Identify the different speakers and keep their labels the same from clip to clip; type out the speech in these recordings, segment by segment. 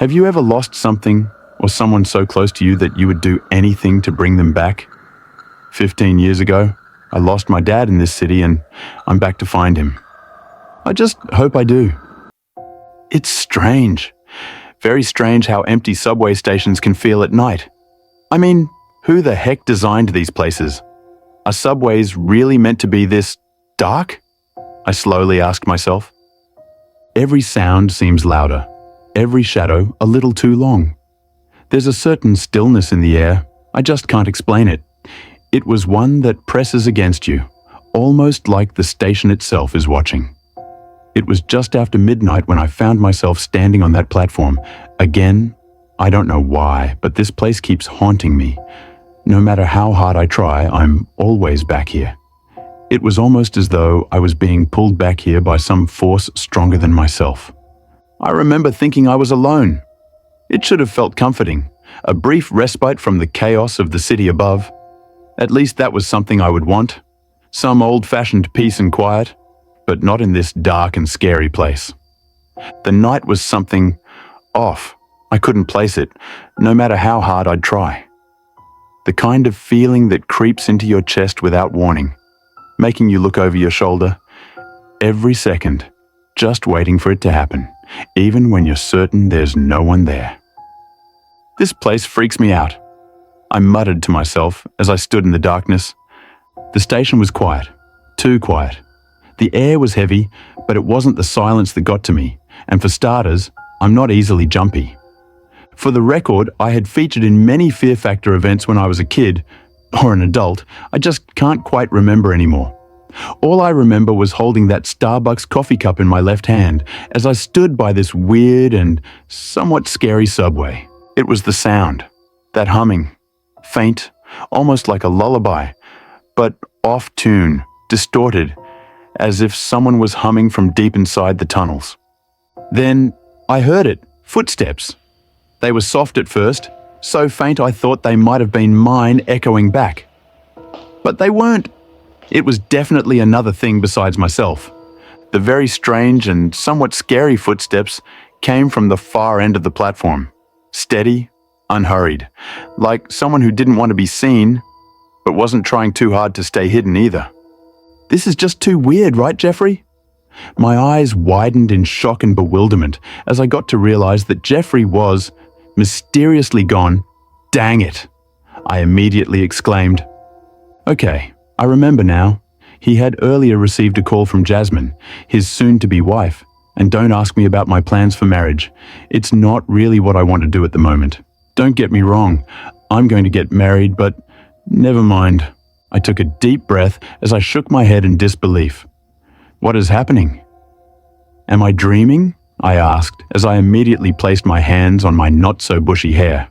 Speaker 1: Have you ever lost something or someone so close to you that you would do anything to bring them back? 15 years ago, I lost my dad in this city and I'm back to find him. I just hope I do. It's strange. Very strange how empty subway stations can feel at night. I mean, who the heck designed these places? Are subways really meant to be this dark? I slowly asked myself. Every sound seems louder, every shadow a little too long. There's a certain stillness in the air, I just can't explain it. It was one that presses against you, almost like the station itself is watching. It was just after midnight when I found myself standing on that platform. Again, I don't know why, but this place keeps haunting me. No matter how hard I try, I'm always back here. It was almost as though I was being pulled back here by some force stronger than myself. I remember thinking I was alone. It should have felt comforting, a brief respite from the chaos of the city above. At least that was something I would want. Some old-fashioned peace and quiet, but not in this dark and scary place. The night was something off. I couldn't place it, no matter how hard I'd try. The kind of feeling that creeps into your chest without warning, making you look over your shoulder every second, just waiting for it to happen, even when you're certain there's no one there. This place freaks me out. I muttered to myself as I stood in the darkness. The station was quiet, too quiet. The air was heavy, but it wasn't the silence that got to me, and for starters, I'm not easily jumpy. For the record, I had featured in many Fear Factor events when I was a kid, or an adult. I just can't quite remember anymore. All I remember was holding that Starbucks coffee cup in my left hand as I stood by this weird and somewhat scary subway. It was the sound, that humming, faint, almost like a lullaby, but off tune, distorted, as if someone was humming from deep inside the tunnels. Then I heard it, footsteps. They were soft at first, so faint I thought they might have been mine echoing back. But they weren't. It was definitely another thing besides myself. The very strange and somewhat scary footsteps came from the far end of the platform, steady, unhurried, like someone who didn't want to be seen, but wasn't trying too hard to stay hidden either. This is just too weird, right, Jeffrey? My eyes widened in shock and bewilderment as I got to realize that Jeffrey was mysteriously gone. Dang it! I immediately exclaimed. Okay, I remember now. He had earlier received a call from Jasmine, his soon-to-be wife, and don't ask me about my plans for marriage. It's not really what I want to do at the moment. Don't get me wrong, I'm going to get married, but never mind. I took a deep breath as I shook my head in disbelief. What is happening? Am I dreaming? I asked as I immediately placed my hands on my not-so-bushy hair.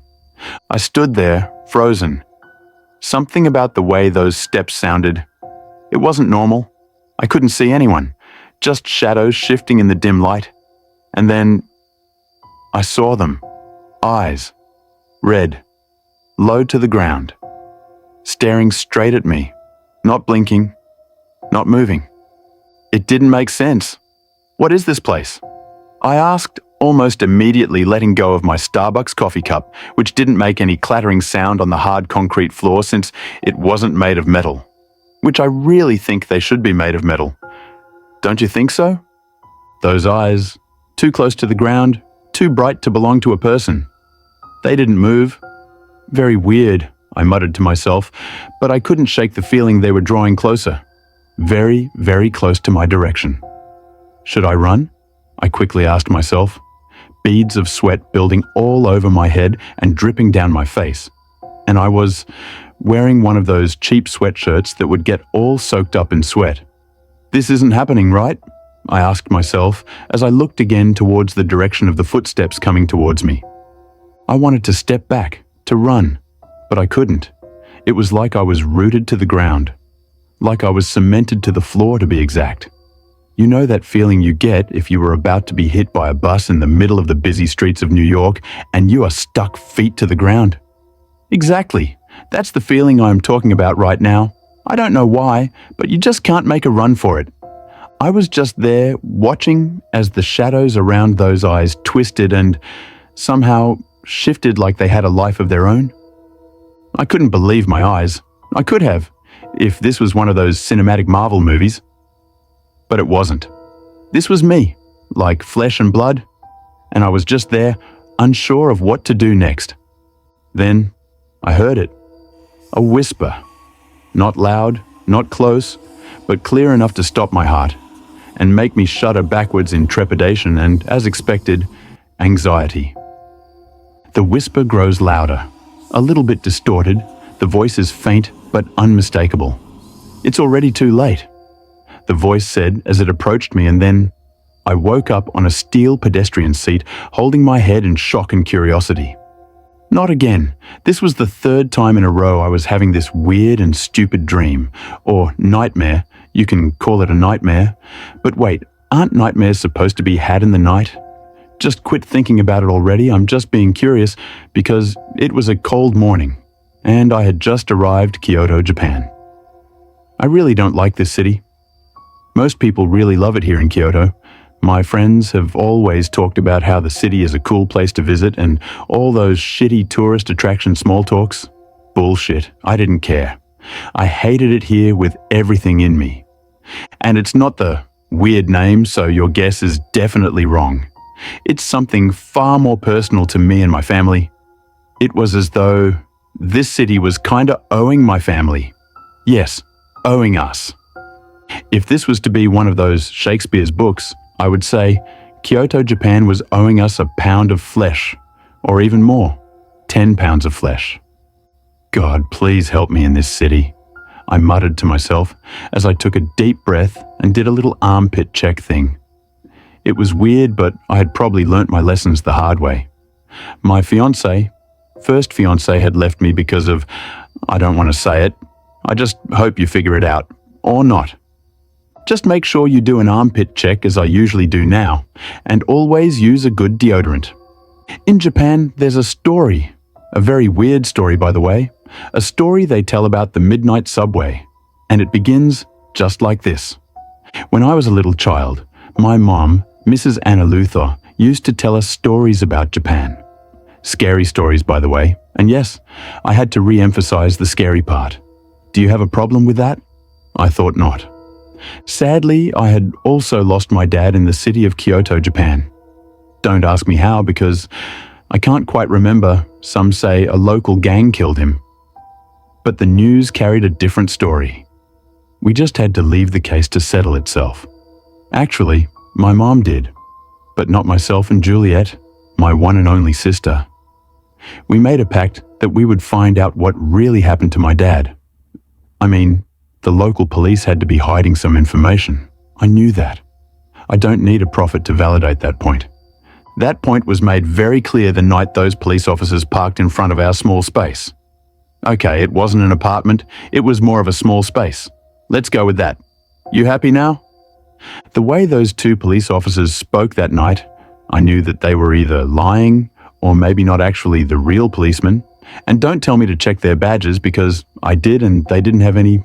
Speaker 1: I stood there, frozen. Something about the way those steps sounded. It wasn't normal. I couldn't see anyone, just shadows shifting in the dim light. And then I saw them. Eyes. Red. Low to the ground. Staring straight at me, not blinking, not moving. It didn't make sense. What is this place? I asked, almost immediately letting go of my Starbucks coffee cup, which didn't make any clattering sound on the hard concrete floor since it wasn't made of metal, which I really think they should be made of metal. Don't you think so? Those eyes, too close to the ground, too bright to belong to a person. They didn't move. Very weird, I muttered to myself, but I couldn't shake the feeling they were drawing closer. Very, very close to my direction. Should I run? I quickly asked myself. Beads of sweat building all over my head and dripping down my face. And I was wearing one of those cheap sweatshirts that would get all soaked up in sweat. This isn't happening, right? I asked myself as I looked again towards the direction of the footsteps coming towards me. I wanted to step back, to run, but I couldn't. It was like I was rooted to the ground. Like I was cemented to the floor, to be exact. You know that feeling you get if you were about to be hit by a bus in the middle of the busy streets of New York and you are stuck feet to the ground? Exactly. That's the feeling I'm talking about right now. I don't know why, but you just can't make a run for it. I was just there watching as the shadows around those eyes twisted and somehow shifted like they had a life of their own. I couldn't believe my eyes. I could have, if this was one of those cinematic Marvel movies. But it wasn't. This was me, like flesh and blood, and I was just there, unsure of what to do next. Then I heard it. A whisper. Not loud, not close, but clear enough to stop my heart and make me shudder backwards in trepidation and, as expected, anxiety. The whisper grows louder, a little bit distorted. The voice is faint but unmistakable. It's already too late, the voice said as it approached me, and then I woke up on a steel pedestrian seat, holding my head in shock and curiosity. Not again. This was the third time in a row I was having this weird and stupid dream, or nightmare. You can call it a nightmare. But wait, aren't nightmares supposed to be had in the night? Just quit thinking about it already. I'm just being curious because it was a cold morning, and I had just arrived Kyoto, Japan. I really don't like this city. Most people really love it here in Kyoto. My friends have always talked about how the city is a cool place to visit and all those shitty tourist attraction small talks. Bullshit. I didn't care. I hated it here with everything in me. And it's not the weird name, so your guess is definitely wrong. It's something far more personal to me and my family. It was as though this city was kinda owing my family. Yes, owing us. If this was to be one of those Shakespeare's books, I would say Kyoto, Japan was owing us a pound of flesh, or even more, 10 pounds of flesh. God, please help me in this city, I muttered to myself as I took a deep breath and did a little armpit check thing. It was weird, but I had probably learnt my lessons the hard way. My first fiancé had left me because of, I don't want to say it, I just hope you figure it out, or not. Just make sure you do an armpit check as I usually do now, and always use a good deodorant. In Japan, there's a story, a very weird story by the way, a story they tell about the midnight subway, and it begins just like this. When I was a little child, my mom, Mrs. Anna Luther, used to tell us stories about Japan. Scary stories, by the way, and yes, I had to re-emphasize the scary part. Do you have a problem with that? I thought not. Sadly, I had also lost my dad in the city of Kyoto, Japan. Don't ask me how, because I can't quite remember. Some say a local gang killed him. But the news carried a different story. We just had to leave the case to settle itself. Actually, my mom did, but not myself and Juliet, my one and only sister. We made a pact that we would find out what really happened to my dad. I mean, the local police had to be hiding some information. I knew that. I don't need a prophet to validate that point. That point was made very clear the night those police officers parked in front of our small space. Okay, it wasn't an apartment, it was more of a small space. Let's go with that. You happy now? The way those two police officers spoke that night, I knew that they were either lying or maybe not actually the real policemen. And don't tell me to check their badges because I did and they didn't have any.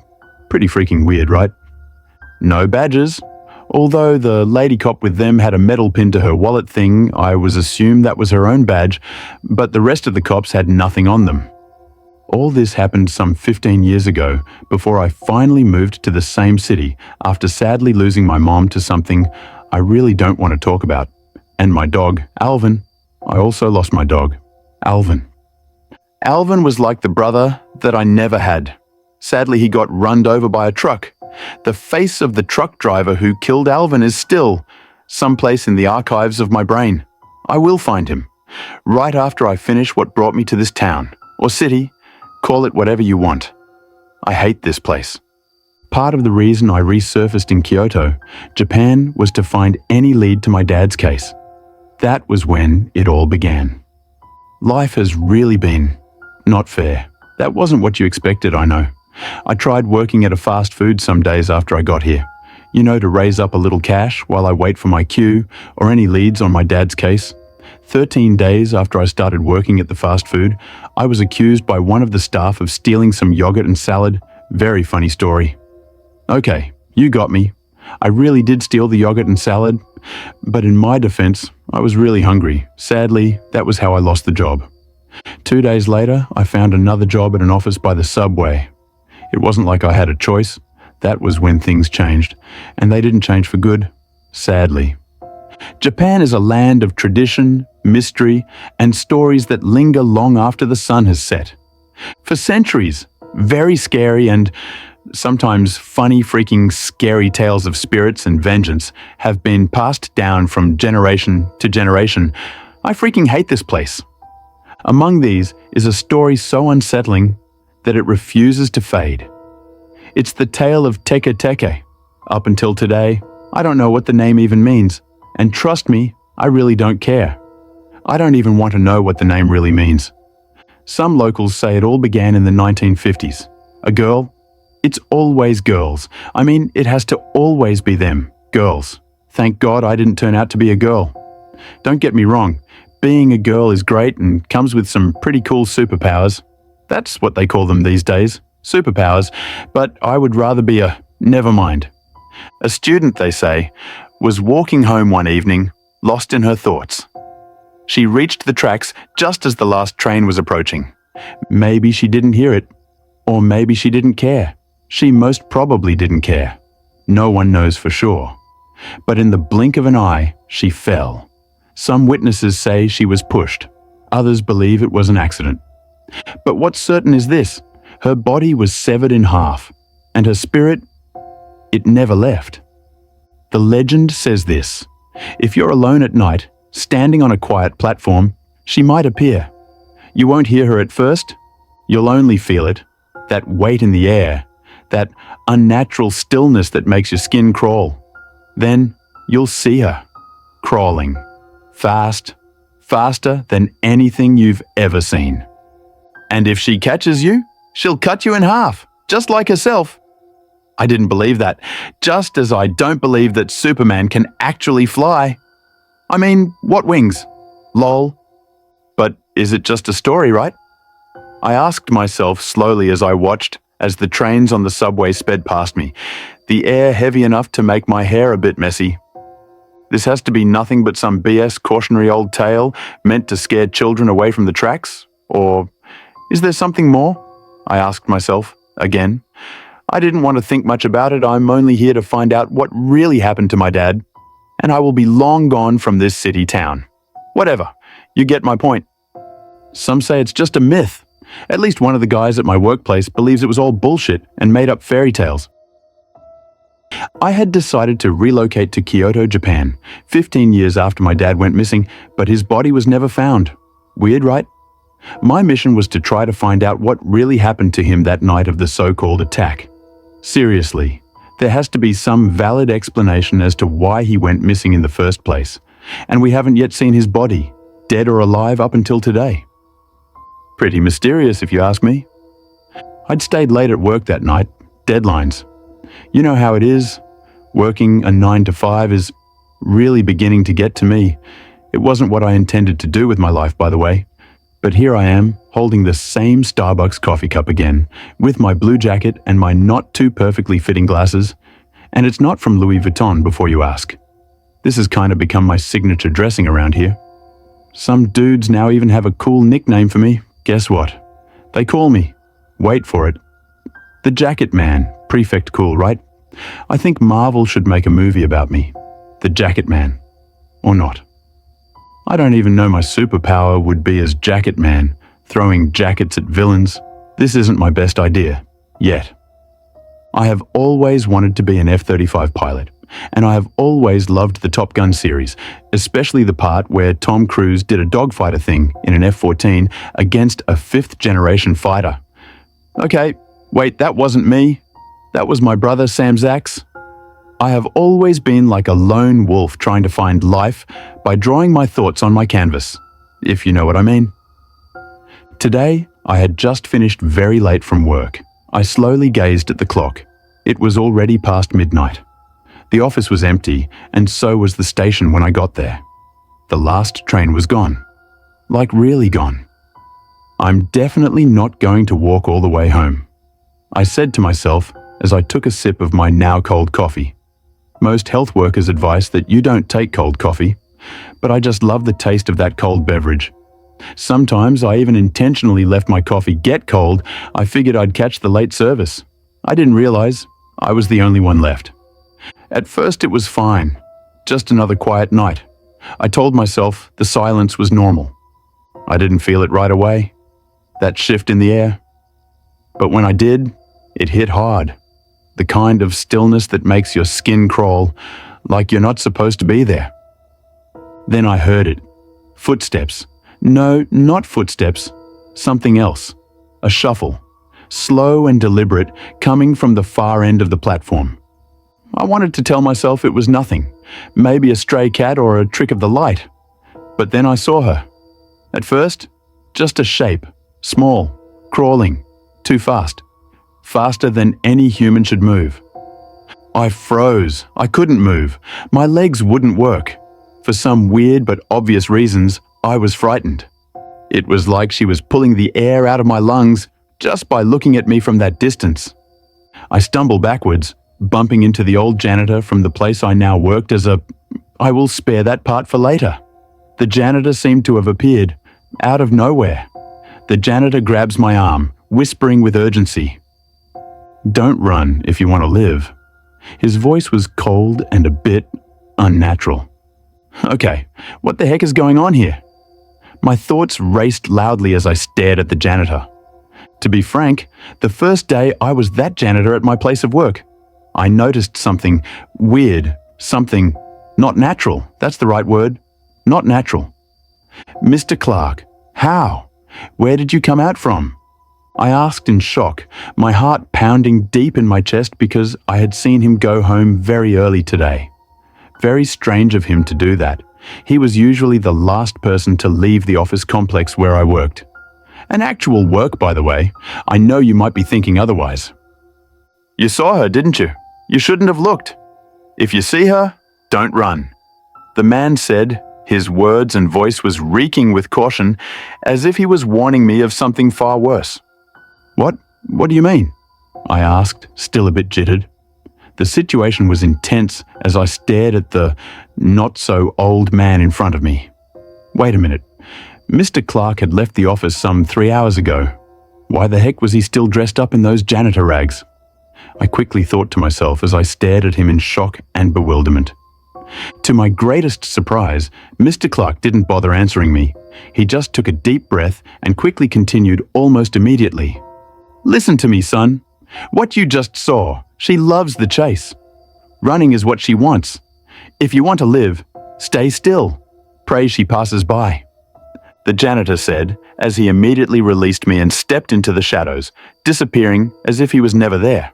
Speaker 1: Pretty freaking weird, right? No badges. Although the lady cop with them had a metal pin to her wallet thing, I was assumed that was her own badge, but the rest of the cops had nothing on them. All this happened some 15 years ago, before I finally moved to the same city after sadly losing my mom to something I really don't want to talk about. And my dog, Alvin. I also lost my dog, Alvin. Alvin was like the brother that I never had. Sadly, he got runned over by a truck. The face of the truck driver who killed Alvin is still someplace in the archives of my brain. I will find him, right after I finish what brought me to this town, or city, call it whatever you want. I hate this place. Part of the reason I resurfaced in Kyoto, Japan, was to find any lead to my dad's case. That was when it all began. Life has really been not fair. That wasn't what you expected, I know. I tried working at a fast food some days after I got here. You know, to raise up a little cash while I wait for my queue or any leads on my dad's case. 13 days after I started working at the fast food, I was accused by one of the staff of stealing some yogurt and salad. Very funny story. Okay, you got me. I really did steal the yogurt and salad, but in my defense, I was really hungry. Sadly, that was how I lost the job. 2 days later, I found another job at an office by the subway. It wasn't like I had a choice. That was when things changed, and they didn't change for good, sadly. Japan is a land of tradition, mystery, and stories that linger long after the sun has set. For centuries, very scary and sometimes funny freaking scary tales of spirits and vengeance have been passed down from generation to generation. I freaking hate this place. Among these is a story so unsettling that it refuses to fade. It's the tale of Teke Teke. Up until today, I don't know what the name even means, and trust me, I really don't care. I don't even want to know what the name really means. Some locals say it all began in the 1950s. A girl? It's always girls. I mean, it has to always be them, girls. Thank God I didn't turn out to be a girl. Don't get me wrong, being a girl is great and comes with some pretty cool superpowers. That's what they call them these days, superpowers, but I would rather be a never mind. A student, they say, was walking home one evening, lost in her thoughts. She reached the tracks just as the last train was approaching. Maybe she didn't hear it, or maybe she didn't care. She most probably didn't care. No one knows for sure. But in the blink of an eye, she fell. Some witnesses say she was pushed. Others believe it was an accident. But what's certain is this: her body was severed in half, and her spirit, it never left. The legend says this: if you're alone at night, standing on a quiet platform, she might appear. You won't hear her at first. You'll only feel it, that weight in the air, that unnatural stillness that makes your skin crawl. Then you'll see her, crawling, fast, faster than anything you've ever seen. And if she catches you, she'll cut you in half, just like herself. I didn't believe that, just as I don't believe that Superman can actually fly. I mean, what wings? Lol. But is it just a story, right? I asked myself slowly as I watched as the trains on the subway sped past me, the air heavy enough to make my hair a bit messy. This has to be nothing but some BS cautionary old tale meant to scare children away from the tracks? Or is there something more? I asked myself, again. I didn't want to think much about it. I'm only here to find out what really happened to my dad, and I will be long gone from this city town. Whatever, you get my point. Some say it's just a myth. At least one of the guys at my workplace believes it was all bullshit and made up fairy tales. I had decided to relocate to Kyoto, Japan, 15 years after my dad went missing, but his body was never found. Weird, right? My mission was to try to find out what really happened to him that night of the so-called attack. Seriously, there has to be some valid explanation as to why he went missing in the first place, and we haven't yet seen his body, dead or alive, up until today. Pretty mysterious, if you ask me. I'd stayed late at work that night, deadlines. You know how it is. Working a 9 to 5 is really beginning to get to me. It wasn't what I intended to do with my life, by the way. But here I am, holding the same Starbucks coffee cup again, with my blue jacket and my not too perfectly fitting glasses. And it's not from Louis Vuitton, before you ask. This has kind of become my signature dressing around here. Some dudes now even have a cool nickname for me. Guess what? They call me, wait for it, the Jacket Man. Prefect cool, right? I think Marvel should make a movie about me, the Jacket Man. Or not. I don't even know my superpower would be as Jacket Man, throwing jackets at villains. This isn't my best idea, yet. I have always wanted to be an F-35 pilot, and I have always loved the Top Gun series, especially the part where Tom Cruise did a dogfighter thing in an F-14 against a fifth-generation fighter. Okay, wait, that wasn't me. That was my brother Sam Zaks. I have always been like a lone wolf trying to find life by drawing my thoughts on my canvas, if you know what I mean. Today, I had just finished very late from work. I slowly gazed at the clock. It was already past midnight. The office was empty, and so was the station when I got there. The last train was gone. Like really gone. I'm definitely not going to walk all the way home, I said to myself as I took a sip of my now cold coffee. Most health workers advise that you don't take cold coffee, but I just love the taste of that cold beverage. Sometimes I even intentionally left my coffee get cold. I figured I'd catch the late service. I didn't realize I was the only one left. At first it was fine, just another quiet night. I told myself the silence was normal. I didn't feel it right away, that shift in the air. But when I did, it hit hard. The kind of stillness that makes your skin crawl, like you're not supposed to be there. Then I heard it. Footsteps. No, not footsteps. Something else. A shuffle. Slow and deliberate, coming from the far end of the platform. I wanted to tell myself it was nothing, maybe a stray cat or a trick of the light. But then I saw her. At first, just a shape, small, crawling, too fast. Faster than any human should move. I froze. I couldn't move. My legs wouldn't work. For some weird but obvious reasons, I was frightened. It was like she was pulling the air out of my lungs just by looking at me from that distance. I stumbled backwards, bumping into the old janitor from the place I now worked as a... I will spare that part for later. The janitor seemed to have appeared, out of nowhere. The janitor grabs my arm, whispering with urgency. "Don't run if you want to live." His voice was cold and a bit unnatural. Okay, what the heck is going on here? My thoughts raced loudly as I stared at the janitor. To be frank, the first day I was that janitor at my place of work. I noticed something weird, something not natural. That's the right word. Not natural. "Mr. Clark, how? Where did you come out from?" I asked in shock, my heart pounding deep in my chest because I had seen him go home very early today. Very strange of him to do that. He was usually the last person to leave the office complex where I worked. An actual work, by the way. I know you might be thinking otherwise. "You saw her, didn't you? You shouldn't have looked. If you see her, don't run." The man said, his words and voice was reeking with caution, as if he was warning me of something far worse. What do you mean?" I asked, still a bit jittered. The situation was intense as I stared at the not-so-old man in front of me. Wait a minute. Mr. Clark had left the office some 3 hours ago. Why the heck was he still dressed up in those janitor rags? I quickly thought to myself as I stared at him in shock and bewilderment. To my greatest surprise, Mr. Clark didn't bother answering me. He just took a deep breath and quickly continued almost immediately. "Listen to me, son. What you just saw, she loves the chase. Running is what she wants. If you want to live, stay still. Pray she passes by." The janitor said, as he immediately released me and stepped into the shadows, disappearing as if he was never there.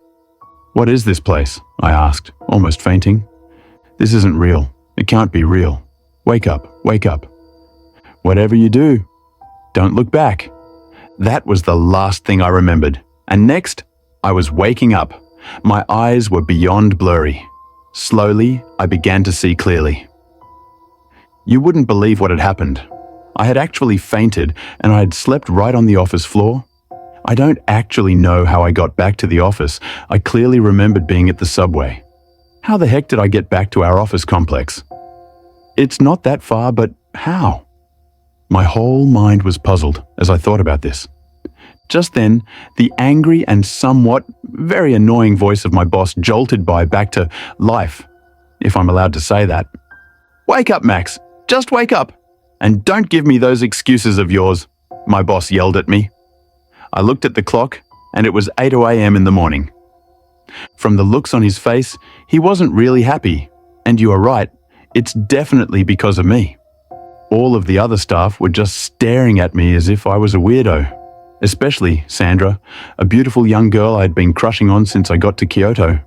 Speaker 1: "What is this place?" I asked, almost fainting. "This isn't real. It can't be real. Wake up, wake up. Whatever you do, don't look back." That was the last thing I remembered. And next, I was waking up. My eyes were beyond blurry. Slowly, I began to see clearly. You wouldn't believe what had happened. I had actually fainted, and I had slept right on the office floor. I don't actually know how I got back to the office. I clearly remembered being at the subway. How the heck did I get back to our office complex? It's not that far, but how? My whole mind was puzzled as I thought about this. Just then, the angry and somewhat very annoying voice of my boss jolted by back to life, if I'm allowed to say that. "Wake up, Max. Just wake up. And don't give me those excuses of yours," my boss yelled at me. I looked at the clock, and it was 8 a.m. in the morning. From the looks on his face, he wasn't really happy. And you are right, it's definitely because of me. All of the other staff were just staring at me as if I was a weirdo. Especially Sandra, a beautiful young girl I'd been crushing on since I got to Kyoto.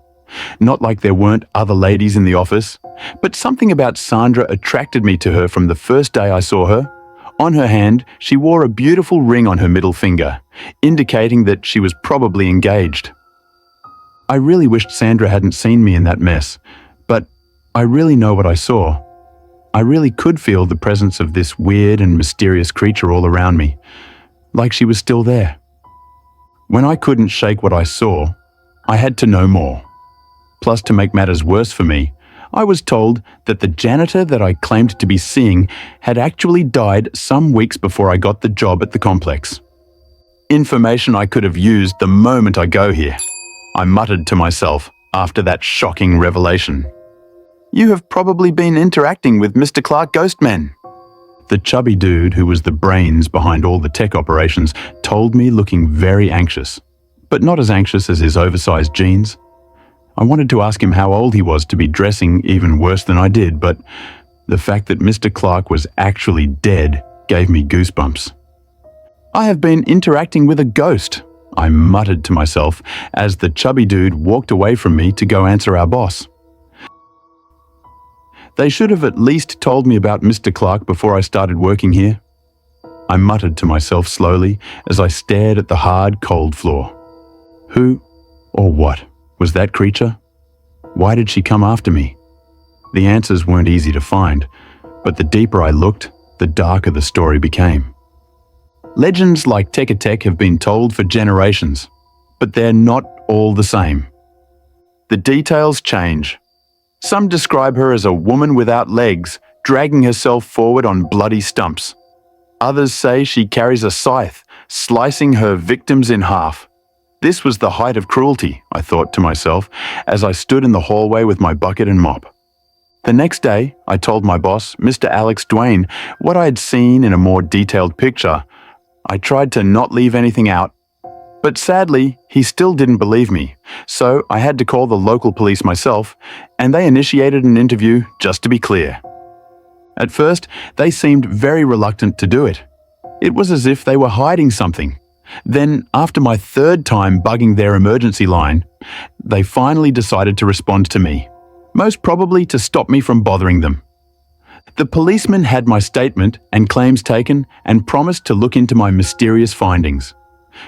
Speaker 1: Not like there weren't other ladies in the office, but something about Sandra attracted me to her from the first day I saw her. On her hand, she wore a beautiful ring on her middle finger, indicating that she was probably engaged. I really wished Sandra hadn't seen me in that mess, but I really know what I saw. I really could feel the presence of this weird and mysterious creature all around me, like she was still there. When I couldn't shake what I saw, I had to know more. Plus, to make matters worse for me, I was told that the janitor that I claimed to be seeing had actually died some weeks before I got the job at the complex. Information I could have used the moment I go here, I muttered to myself after that shocking revelation. You have probably been interacting with Mr. Clark Ghostman. The chubby dude who was the brains behind all the tech operations told me, looking very anxious, but not as anxious as his oversized jeans. I wanted to ask him how old he was to be dressing even worse than I did, but the fact that Mr. Clark was actually dead gave me goosebumps. I have been interacting with a ghost, I muttered to myself as the chubby dude walked away from me to go answer our boss. They should have at least told me about Mr. Clark before I started working here. I muttered to myself slowly as I stared at the hard, cold floor. Who or what was that creature? Why did she come after me? The answers weren't easy to find, but the deeper I looked, the darker the story became. Legends like Tekka Tech have been told for generations, but they're not all the same. The details change. Some describe her as a woman without legs, dragging herself forward on bloody stumps. Others say she carries a scythe, slicing her victims in half. This was the height of cruelty, I thought to myself, as I stood in the hallway with my bucket and mop. The next day, I told my boss, Mr. Alex Duane, what I had seen in a more detailed picture. I tried to not leave anything out, but sadly, he still didn't believe me, so I had to call the local police myself, and they initiated an interview just to be clear. At first, they seemed very reluctant to do it. It was as if they were hiding something. Then, after my third time bugging their emergency line, they finally decided to respond to me, most probably to stop me from bothering them. The policeman had my statement and claims taken and promised to look into my mysterious findings.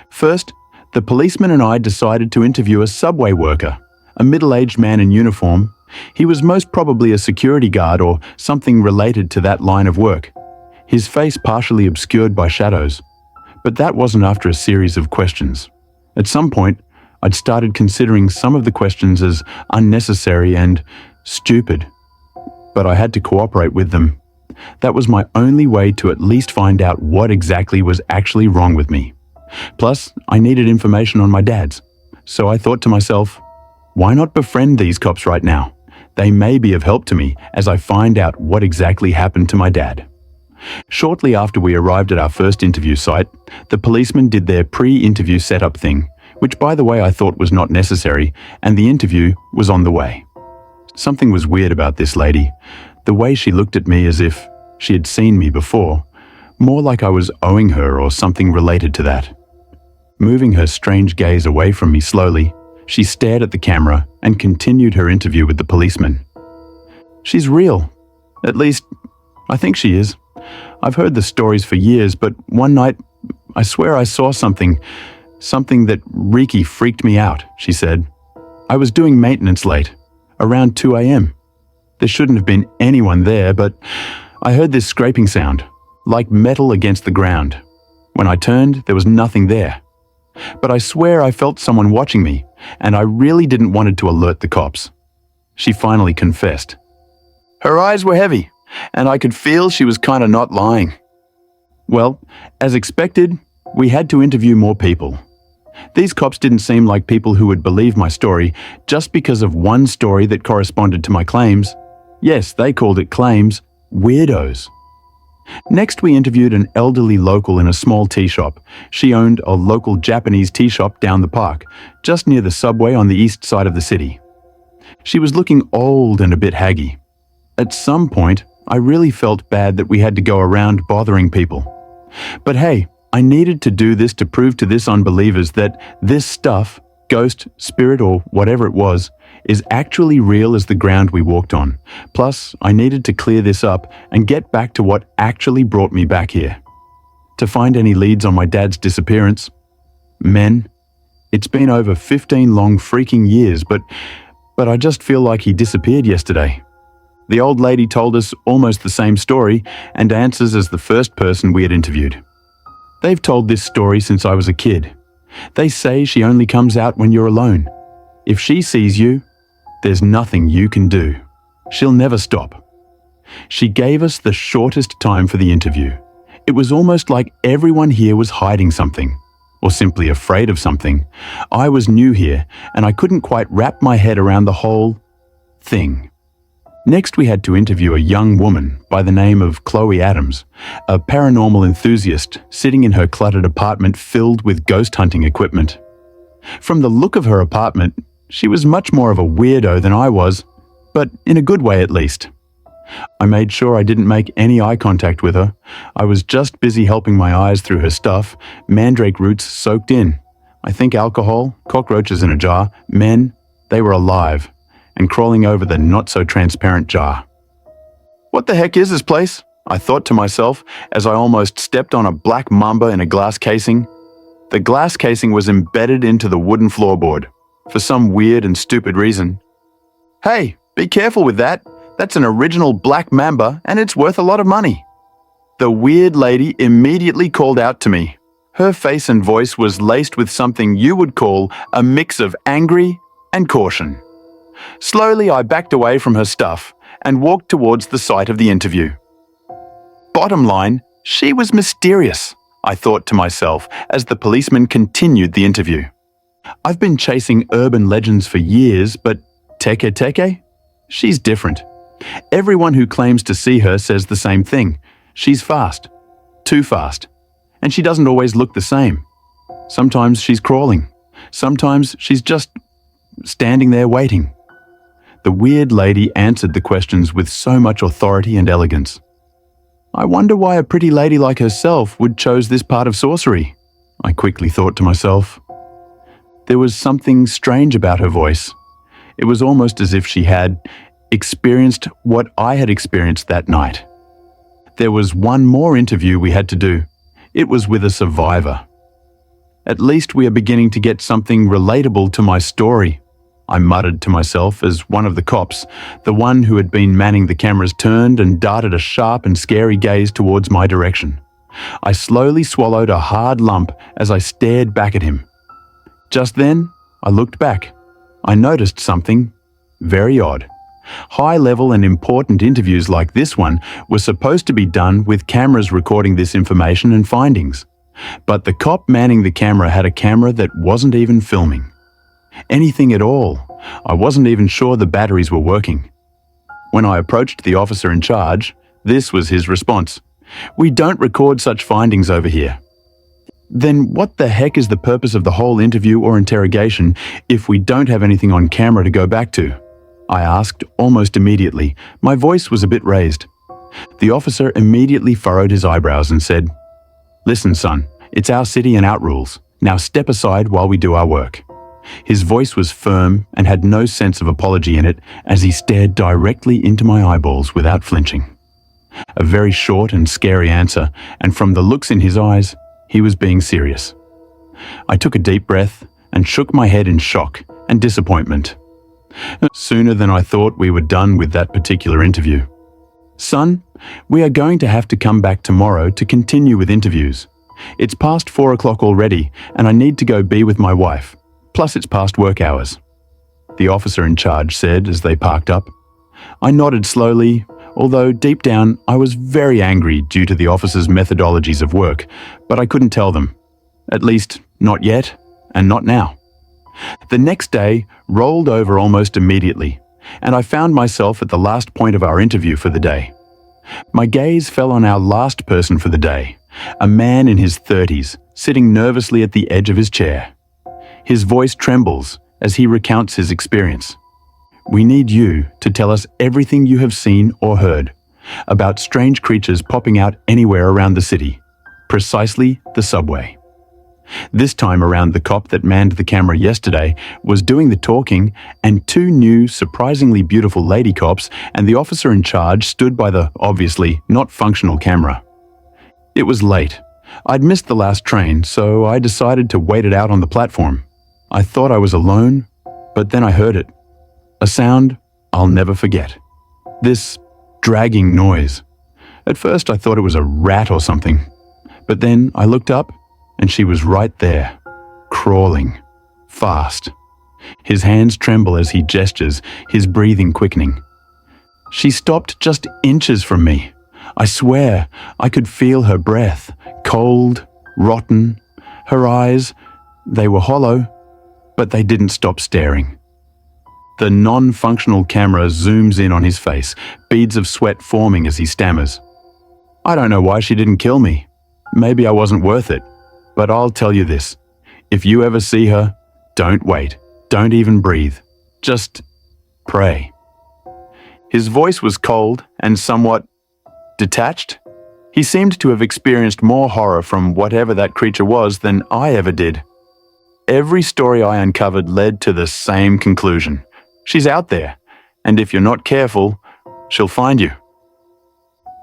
Speaker 1: First, the policeman and I decided to interview a subway worker, a middle-aged man in uniform. He was most probably a security guard or something related to that line of work, his face partially obscured by shadows. But that wasn't after a series of questions. At some point, I'd started considering some of the questions as unnecessary and stupid. But I had to cooperate with them. That was my only way to at least find out what exactly was actually wrong with me. Plus, I needed information on my dad's. So I thought to myself, why not befriend these cops right now? They may be of help to me as I find out what exactly happened to my dad. Shortly after we arrived at our first interview site, the policemen did their pre-interview setup thing, which by the way I thought was not necessary, and the interview was on the way. Something was weird about this lady. The way she looked at me as if she had seen me before, more like I was owing her or something related to that. Moving her strange gaze away from me slowly, she stared at the camera and continued her interview with the policeman. She's real. At least, I think she is. I've heard the stories for years, but one night, I swear I saw something that Riki freaked me out, she said. I was doing maintenance late, around 2 a.m. There shouldn't have been anyone there, but I heard this scraping sound, like metal against the ground. When I turned, there was nothing there. But I swear I felt someone watching me, and I really didn't want to alert the cops. She finally confessed. Her eyes were heavy, and I could feel she was kind of not lying. Well, as expected, we had to interview more people. These cops didn't seem like people who would believe my story just because of one story that corresponded to my claims. Yes, they called it claims, weirdos. Next, we interviewed an elderly local in a small tea shop. She owned a local Japanese tea shop down the park, just near the subway on the east side of the city. She was looking old and a bit haggy. At some point, I really felt bad that we had to go around bothering people. But hey, I needed to do this to prove to this unbelievers that this stuff, ghost, spirit, or whatever it was, is actually real as the ground we walked on. Plus, I needed to clear this up and get back to what actually brought me back here. To find any leads on my dad's disappearance. Men. It's been over 15 long freaking years, but I just feel like he disappeared yesterday. The old lady told us almost the same story and answers as the first person we had interviewed. They've told this story since I was a kid. They say she only comes out when you're alone. If she sees you, there's nothing you can do. She'll never stop. She gave us the shortest time for the interview. It was almost like everyone here was hiding something, or simply afraid of something. I was new here, and I couldn't quite wrap my head around the whole thing. Next, we had to interview a young woman by the name of Chloe Adams, a paranormal enthusiast sitting in her cluttered apartment filled with ghost hunting equipment. From the look of her apartment, she was much more of a weirdo than I was, but in a good way at least. I made sure I didn't make any eye contact with her. I was just busy helping my eyes through her stuff, mandrake roots soaked in. I think alcohol, cockroaches in a jar, men, they were alive, and crawling over the not-so-transparent jar. What the heck is this place? I thought to myself as I almost stepped on a black mamba in a glass casing. The glass casing was embedded into the wooden floorboard, for some weird and stupid reason. Hey, be careful with that. That's an original black mamba and it's worth a lot of money. The weird lady immediately called out to me. Her face and voice was laced with something you would call a mix of angry and caution. Slowly, I backed away from her stuff and walked towards the site of the interview. Bottom line, she was mysterious, I thought to myself as the policeman continued the interview. I've been chasing urban legends for years, but Teke Teke? She's different. Everyone who claims to see her says the same thing. She's fast. Too fast. And she doesn't always look the same. Sometimes she's crawling. Sometimes she's just standing there waiting. The weird lady answered the questions with so much authority and elegance. I wonder why a pretty lady like herself would choose this part of sorcery, I quickly thought to myself. There was something strange about her voice. It was almost as if she had experienced what I had experienced that night. There was one more interview we had to do. It was with a survivor. At least we are beginning to get something relatable to my story, I muttered to myself as one of the cops, the one who had been manning the cameras, turned and darted a sharp and scary gaze towards my direction. I slowly swallowed a hard lump as I stared back at him. Just then, I looked back. I noticed something very odd. High-level and important interviews like this one were supposed to be done with cameras recording this information and findings. But the cop manning the camera had a camera that wasn't even filming anything at all. I wasn't even sure the batteries were working. When I approached the officer in charge, this was his response. "We don't record such findings over here." Then what the heck is the purpose of the whole interview or interrogation if we don't have anything on camera to go back to? I asked almost immediately. My voice was a bit raised. The officer immediately furrowed his eyebrows and said, "Listen, son, it's our city and our rules. Now step aside while we do our work." His voice was firm and had no sense of apology in it as he stared directly into my eyeballs without flinching. A very short and scary answer, and from the looks in his eyes, he was being serious. I took a deep breath and shook my head in shock and disappointment. Sooner than I thought we were done with that particular interview. "Son, we are going to have to come back tomorrow to continue with interviews. It's past 4 o'clock already, and I need to go be with my wife. Plus it's past work hours," the officer in charge said as they parked up. I nodded slowly, although deep down I was very angry due to the officer's methodologies of work, but I couldn't tell them. At least, not yet, and not now. The next day rolled over almost immediately, and I found myself at the last point of our interview for the day. My gaze fell on our last person for the day, a man in his 30s, sitting nervously at the edge of his chair. His voice trembles as he recounts his experience. "We need you to tell us everything you have seen or heard about strange creatures popping out anywhere around the city, precisely the subway." This time around, the cop that manned the camera yesterday was doing the talking, and two new, surprisingly beautiful lady cops and the officer in charge stood by the obviously not functional camera. It was late. I'd missed the last train, so I decided to wait it out on the platform. I thought I was alone, but then I heard it. A sound I'll never forget. This dragging noise. At first I thought it was a rat or something, but then I looked up and she was right there, crawling, fast. His hands tremble as he gestures, his breathing quickening. She stopped just inches from me. I swear, I could feel her breath, cold, rotten. Her eyes, they were hollow, but they didn't stop staring. The non-functional camera zooms in on his face, beads of sweat forming as he stammers. I don't know why she didn't kill me. Maybe I wasn't worth it. But I'll tell you this. If you ever see her, don't wait. Don't even breathe. Just pray. His voice was cold and somewhat detached. He seemed to have experienced more horror from whatever that creature was than I ever did. Every story I uncovered led to the same conclusion. She's out there, and if you're not careful, she'll find you.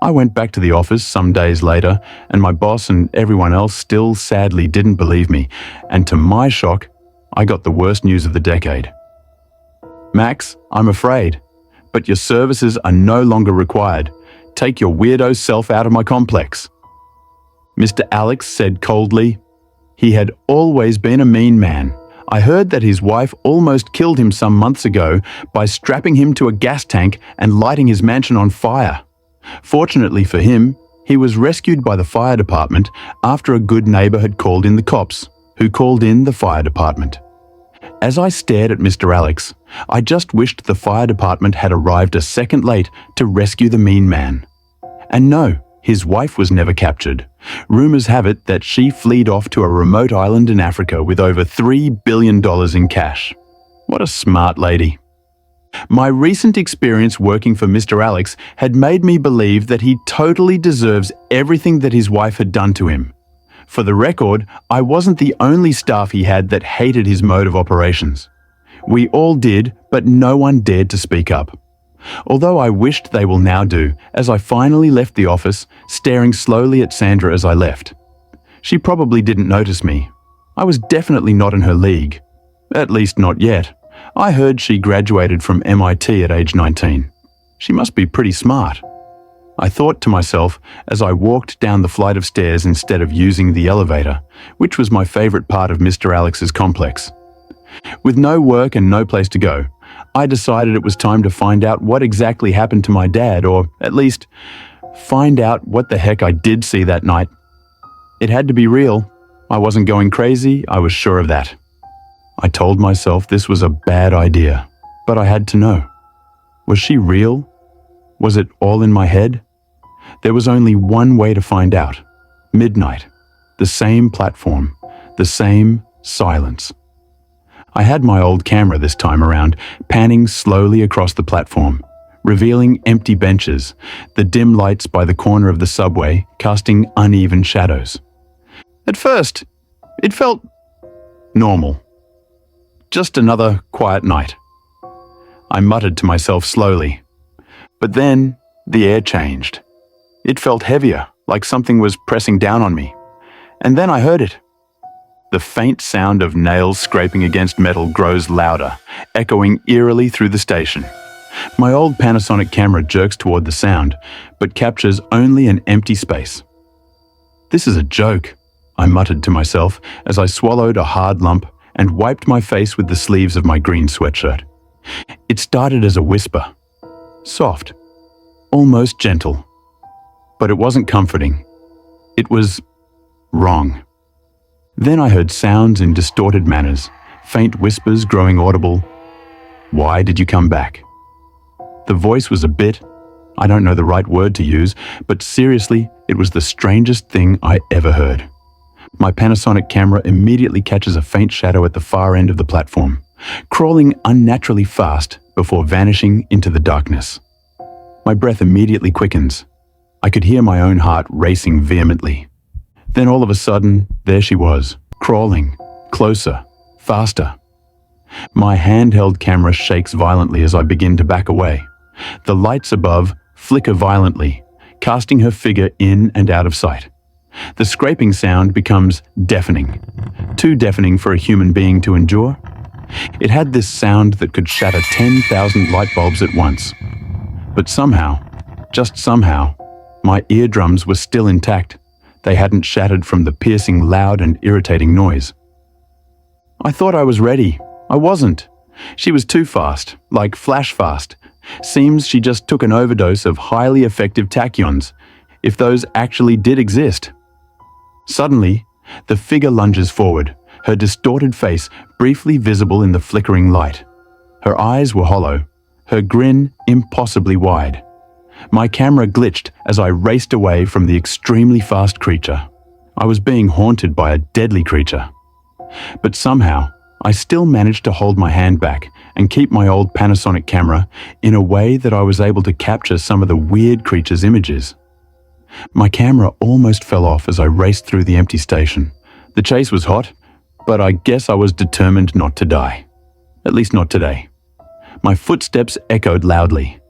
Speaker 1: I went back to the office some days later, and my boss and everyone else still sadly didn't believe me, and to my shock, I got the worst news of the decade. Max, I'm afraid, but your services are no longer required. Take your weirdo self out of my complex. Mr. Alex said coldly, he had always been a mean man. I heard that his wife almost killed him some months ago by strapping him to a gas tank and lighting his mansion on fire. Fortunately for him, he was rescued by the fire department after a good neighbor had called in the cops, who called in the fire department. As I stared at Mr. Alex, I just wished the fire department had arrived a second late to rescue the mean man. And no, his wife was never captured. Rumors have it that she fled off to a remote island in Africa with over $3 billion in cash. What a smart lady. My recent experience working for Mr. Alex had made me believe that he totally deserves everything that his wife had done to him. For the record, I wasn't the only staff he had that hated his mode of operations. We all did, but no one dared to speak up. Although I wished they will now do, as I finally left the office, staring slowly at Sandra as I left. She probably didn't notice me. I was definitely not in her league. At least not yet. I heard she graduated from MIT at age 19. She must be pretty smart. I thought to myself as I walked down the flight of stairs instead of using the elevator, which was my favorite part of Mr. Alex's complex. With no work and no place to go, I decided it was time to find out what exactly happened to my dad, or at least find out what the heck I did see that night. It had to be real. I wasn't going crazy, I was sure of that. I told myself this was a bad idea, but I had to know. Was she real? Was it all in my head? There was only one way to find out. Midnight. The same platform. The same silence. I had my old camera this time around, panning slowly across the platform, revealing empty benches, the dim lights by the corner of the subway casting uneven shadows. At first, it felt normal. Just another quiet night. I muttered to myself slowly. But then, the air changed. It felt heavier, like something was pressing down on me. And then I heard it. The faint sound of nails scraping against metal grows louder, echoing eerily through the station. My old Panasonic camera jerks toward the sound, but captures only an empty space. This is a joke, I muttered to myself as I swallowed a hard lump and wiped my face with the sleeves of my green sweatshirt. It started as a whisper. Soft, almost gentle. But it wasn't comforting. It was wrong. Then I heard sounds in distorted manners, faint whispers growing audible. Why did you come back? The voice was a bit, I don't know the right word to use, but seriously, it was the strangest thing I ever heard. My Panasonic camera immediately catches a faint shadow at the far end of the platform, crawling unnaturally fast before vanishing into the darkness. My breath immediately quickens. I could hear my own heart racing vehemently. Then all of a sudden, there she was, crawling, closer, faster. My handheld camera shakes violently as I begin to back away. The lights above flicker violently, casting her figure in and out of sight. The scraping sound becomes deafening, too deafening for a human being to endure. It had this sound that could shatter 10,000 light bulbs at once. But somehow, just somehow, my eardrums were still intact. They hadn't shattered from the piercing, loud and irritating noise. I thought I was ready. I wasn't. She was too fast, like flash fast, Seems she just took an overdose of highly effective tachyons, if those actually did exist. Suddenly, the figure lunges forward, her distorted face briefly visible in the flickering light. Her eyes were hollow, her grin impossibly wide. My camera glitched as I raced away from the extremely fast creature. I was being haunted by a deadly creature. But somehow, I still managed to hold my hand back and keep my old Panasonic camera in a way that I was able to capture some of the weird creature's images. My camera almost fell off as I raced through the empty station. The chase was hot, but I guess I was determined not to die. At least not today. My footsteps echoed loudly.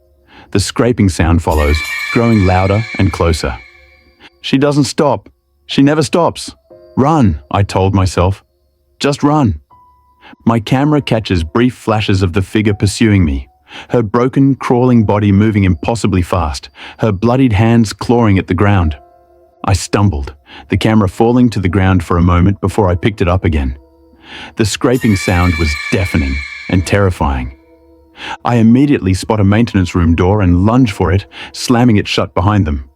Speaker 1: The scraping sound follows, growing louder and closer. She doesn't stop. She never stops. Run, I told myself. Just run. My camera catches brief flashes of the figure pursuing me, her broken, crawling body moving impossibly fast, her bloodied hands clawing at the ground. I stumbled, the camera falling to the ground for a moment before I picked it up again. The scraping sound was deafening and terrifying. I immediately spot a maintenance room door and lunge for it, slamming it shut behind them.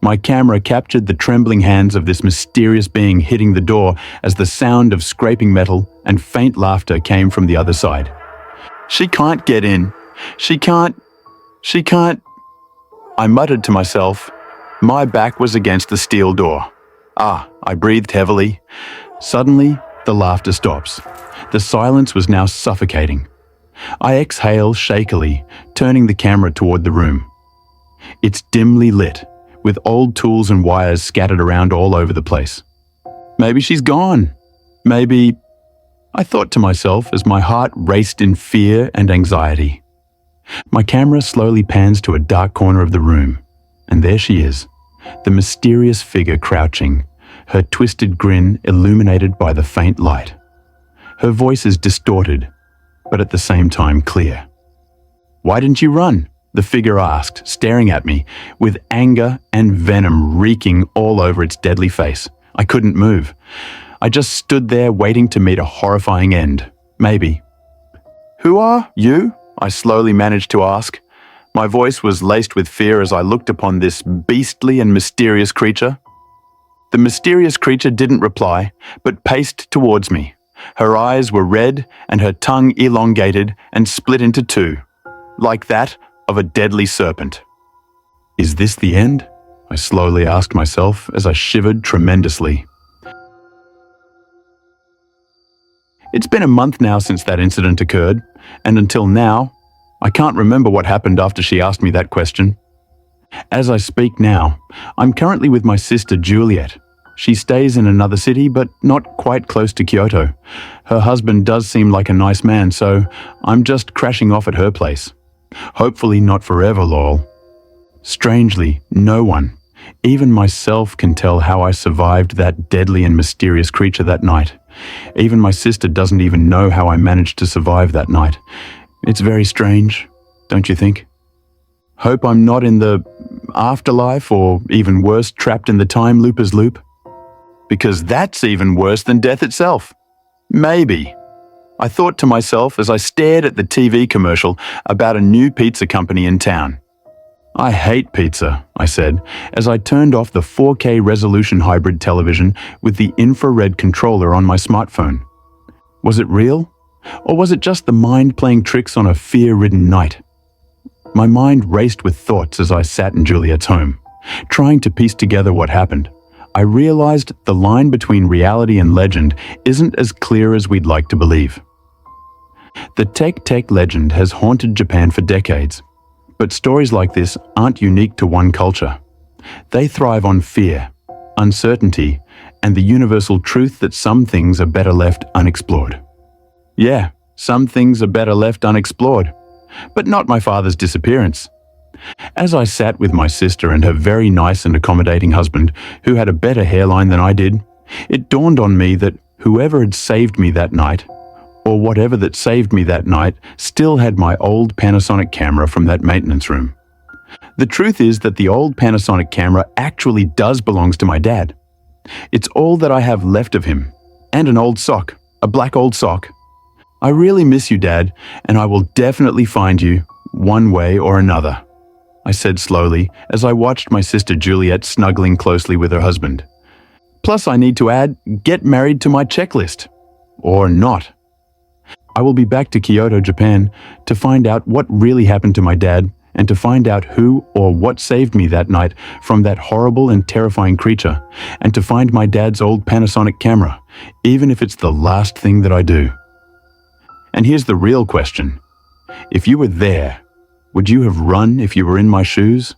Speaker 1: My camera captured the trembling hands of this mysterious being hitting the door as the sound of scraping metal and faint laughter came from the other side. She can't get in. She can't. I muttered to myself. My back was against the steel door. I breathed heavily. Suddenly, the laughter stops. The silence was now suffocating. I exhale shakily, turning the camera toward the room. It's dimly lit, with old tools and wires scattered around all over the place. Maybe she's gone. Maybe... I thought to myself as my heart raced in fear and anxiety. My camera slowly pans to a dark corner of the room, and there she is, the mysterious figure crouching, her twisted grin illuminated by the faint light. Her voice is distorted, but at the same time clear. "Why didn't you run?" the figure asked, staring at me, with anger and venom reeking all over its deadly face. I couldn't move. I just stood there waiting to meet a horrifying end. Maybe. "Who are you?" I slowly managed to ask. My voice was laced with fear as I looked upon this beastly and mysterious creature. The mysterious creature didn't reply, but paced towards me. Her eyes were red and her tongue elongated and split into two, like that of a deadly serpent. Is this the end? I slowly asked myself as I shivered tremendously. It's been a month now since that incident occurred, and until now, I can't remember what happened after she asked me that question. As I speak now, I'm currently with my sister Juliet. She stays in another city, but not quite close to Kyoto. Her husband does seem like a nice man, so I'm just crashing off at her place. Hopefully not forever, lol. Strangely, no one, even myself, can tell how I survived that deadly and mysterious creature that night. Even my sister doesn't even know how I managed to survive that night. It's very strange, don't you think? Hope I'm not in the afterlife, or even worse, trapped in the time looper's loop. Because that's even worse than death itself. Maybe. I thought to myself as I stared at the TV commercial about a new pizza company in town. I hate pizza, I said, as I turned off the 4K resolution hybrid television with the infrared controller on my smartphone. Was it real? Or was it just the mind playing tricks on a fear-ridden night? My mind raced with thoughts as I sat in Juliet's home, trying to piece together what happened. I realized the line between reality and legend isn't as clear as we'd like to believe. The Tek-Tek legend has haunted Japan for decades, but stories like this aren't unique to one culture. They thrive on fear, uncertainty, and the universal truth that some things are better left unexplored. Yeah, some things are better left unexplored, but not my father's disappearance. As I sat with my sister and her very nice and accommodating husband, who had a better hairline than I did, it dawned on me that whoever had saved me that night, or whatever that saved me that night, still had my old Panasonic camera from that maintenance room. The truth is that the old Panasonic camera actually does belong to my dad. It's all that I have left of him, and an old sock, a black old sock. I really miss you, Dad, and I will definitely find you One way or another, I said slowly as I watched my sister Juliet snuggling closely with her husband. Plus, I need to add, get married to my checklist. Or not. I will be back to Kyoto, Japan, to find out what really happened to my dad and to find out who or what saved me that night from that horrible and terrifying creature, and to find my dad's old Panasonic camera, even if it's the last thing that I do. And here's the real question. If you were there, would you have run if you were in my shoes?